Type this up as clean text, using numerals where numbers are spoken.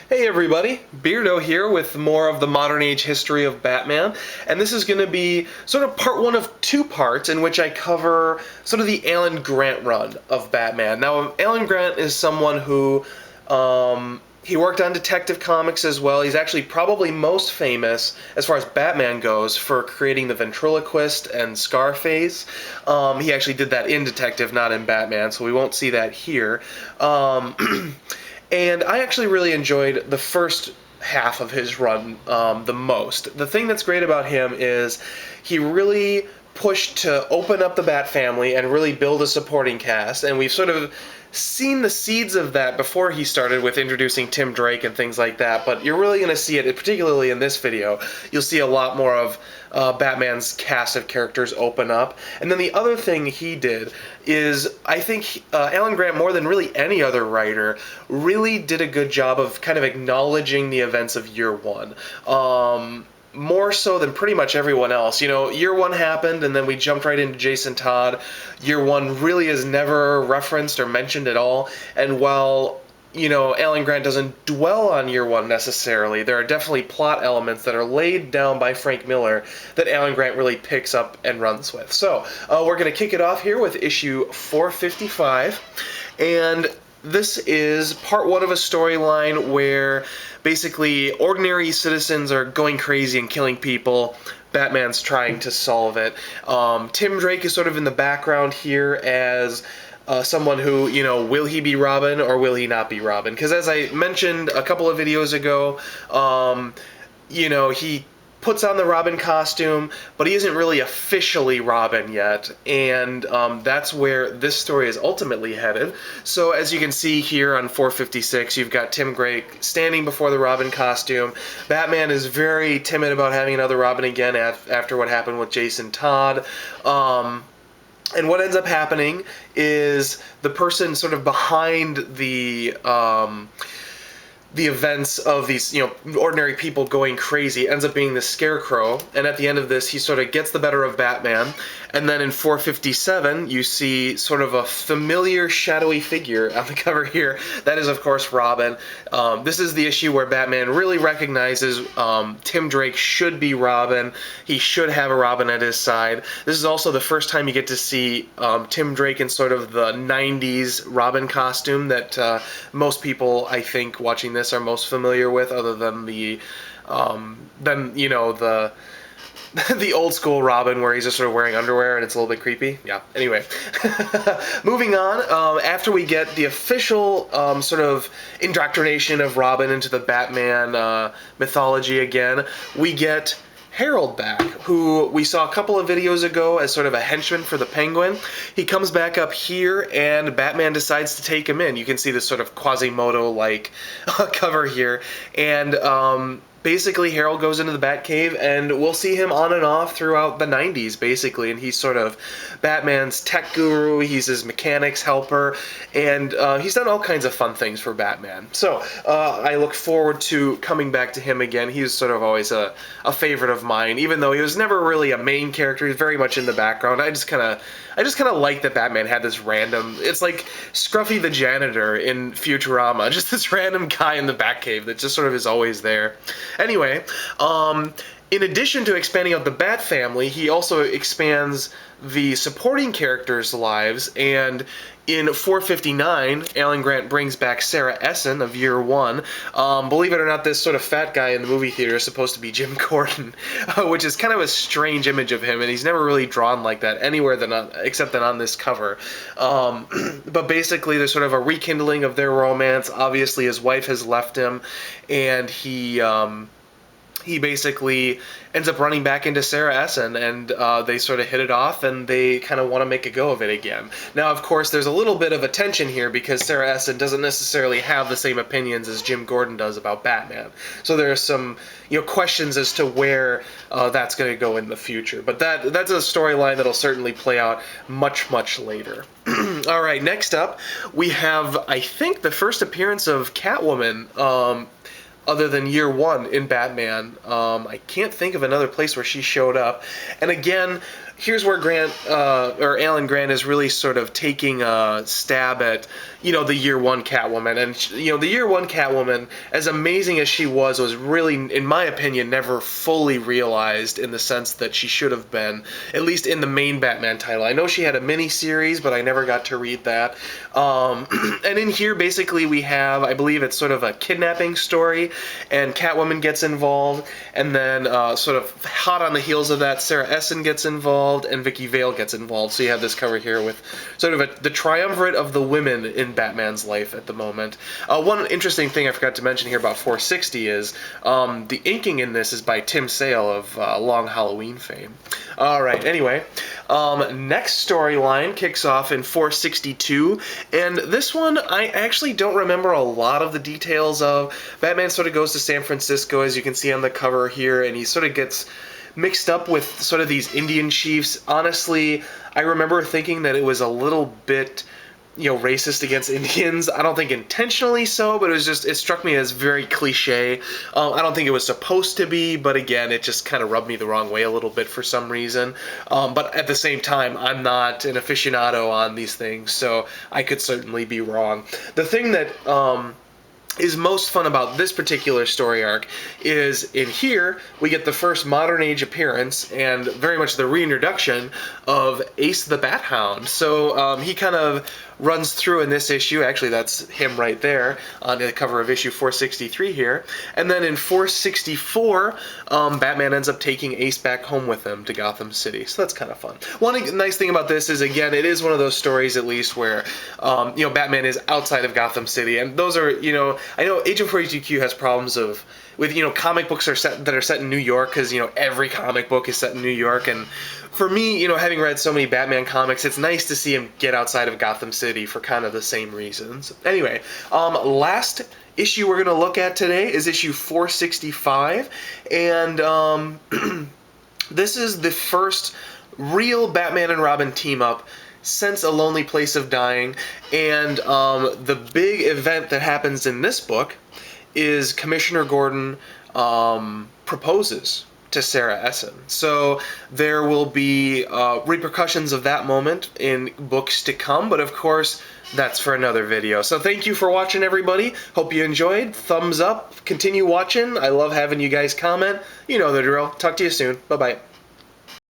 Hey everybody, Beardo here with more of the modern age history of Batman, and this is going to be sort of part one of two parts in which I cover sort of the Alan Grant run of Batman. Now, Alan Grant is someone who, he worked on Detective Comics as well. He's actually probably most famous, as far as Batman goes, for creating the Ventriloquist and Scarface. He actually did that in Detective, not in Batman, so we won't see that here. And I actually really enjoyed the first half of his run the most. The thing that's great about him is he really pushed to open up the Bat family and really build a supporting cast, and we've sort of seen the seeds of that before he started with introducing Tim Drake and things like that, but you're really going to see it, particularly in this video. You'll see a lot more of Batman's cast of characters open up. And then the other thing he did is, I think Alan Grant, more than really any other writer, really did a good job of kind of acknowledging the events of year one. More so than pretty much everyone else. You know, year one happened, and then we jumped right into Jason Todd. Year one really is never referenced or mentioned at all, and while, you know, Alan Grant doesn't dwell on year one necessarily, there are definitely plot elements that are laid down by Frank Miller that Alan Grant really picks up and runs with. So, we're going to kick it off here with issue 455, and this is part one of a storyline where basically ordinary citizens are going crazy and killing people. Batman's trying to solve it. Tim Drake is sort of in the background here as someone who, you know, will he be Robin or will he not be Robin? Because as I mentioned a couple of videos ago, you know, he puts on the Robin costume, but he isn't really officially Robin yet, and that's where this story is ultimately headed. So as you can see here on 456, you've got Tim Drake standing before the Robin costume. Batman is very timid about having another Robin again after what happened with Jason Todd. And what ends up happening is the person sort of behind the events of these, you know, ordinary people going crazy ends up being the Scarecrow, and at the end of this he sort of gets the better of Batman, and then in 457 you see sort of a familiar shadowy figure on the cover here. That is of course Robin. This is the issue where Batman really recognizes Tim Drake should be Robin. He should have a Robin at his side. This is also the first time you get to see Tim Drake in sort of the 90s Robin costume that most people, I think, watching this are most familiar with, other than the you know, the the old school Robin where he's just sort of wearing underwear and it's a little bit creepy. Yeah, anyway. Moving on, after we get the official sort of indoctrination of Robin into the Batman mythology again, we get Harold back, who we saw a couple of videos ago as sort of a henchman for the Penguin. He comes back up here, and Batman decides to take him in. You can see this sort of Quasimodo-like cover here, and basically Harold goes into the Batcave, and we'll see him on and off throughout the 90s, basically, and he's sort of Batman's tech guru, he's his mechanics helper, and he's done all kinds of fun things for Batman. So, I look forward to coming back to him again. He's sort of always a favorite of mine, even though he was never really a main character. He's very much in the background. I just kind of like that Batman had this random, it's like Scruffy the janitor in Futurama, just this random guy in the Batcave that just sort of is always there. Anyway, in addition to expanding out the Bat family, he also expands the supporting characters' lives, and in 459, Alan Grant brings back Sarah Essen of year one. Believe it or not, this sort of fat guy in the movie theater is supposed to be Jim Gordon, which is kind of a strange image of him, and he's never really drawn like that anywhere except on this cover. But basically, there's sort of a rekindling of their romance. Obviously, his wife has left him, and he basically ends up running back into Sarah Essen, and they sort of hit it off, and they kind of want to make a go of it again. Now, of course, there's a little bit of a tension here because Sarah Essen doesn't necessarily have the same opinions as Jim Gordon does about Batman. So there are some, you know, questions as to where that's going to go in the future. But that's a storyline that'll certainly play out much, much later. All right, next up, we have, I think, the first appearance of Catwoman, other than year one in Batman. I can't think of another place where she showed up. And again, here's where Alan Grant is really sort of taking a stab at, the year one Catwoman. And, the year one Catwoman, as amazing as she was really, in my opinion, never fully realized in the sense that she should have been, at least in the main Batman title. I know she had a mini-series, but I never got to read that. And in here, basically, we have, I believe it's sort of a kidnapping story, and Catwoman gets involved, and then sort of hot on the heels of that, Sarah Essen gets involved, and Vicky Vale gets involved. So you have this cover here with sort of the triumvirate of the women in Batman's life at the moment. One interesting thing I forgot to mention here about 460 is the inking in this is by Tim Sale of Long Halloween fame. Alright, anyway, next storyline kicks off in 462, and this one I actually don't remember a lot of the details of. Batman sort of goes to San Francisco, as you can see on the cover here, and he sort of gets mixed up with sort of these Indian chiefs. Honestly, I remember thinking that it was a little bit, racist against Indians. I don't think intentionally so, but it struck me as very cliche. I don't think it was supposed to be, but again, it just kind of rubbed me the wrong way a little bit for some reason. But at the same time, I'm not an aficionado on these things, so I could certainly be wrong. The thing that is most fun about this particular story arc is in here we get the first modern age appearance and very much the reintroduction of Ace the Bat Hound. So he kind of runs through in this issue. Actually, that's him right there on the cover of issue 463 here. And then in 464, Batman ends up taking Ace back home with him to Gotham City. So that's kind of fun. One nice thing about this is, again, it is one of those stories, at least, where Batman is outside of Gotham City, and those are, I know Agent 42Q has problems with comic books that are set in New York, because every comic book is set in New York, and for me, having read so many Batman comics, it's nice to see him get outside of Gotham City for kind of the same reasons. Anyway, last issue we're going to look at today is issue 465, and this is the first real Batman and Robin team-up since A Lonely Place of Dying, and the big event that happens in this book is Commissioner Gordon proposes to Sarah Essen. So there will be repercussions of that moment in books to come, but of course that's for another video. So thank you for watching, everybody. Hope you enjoyed. Thumbs up. Continue watching. I love having you guys comment. You know the drill. Talk to you soon. Bye-bye.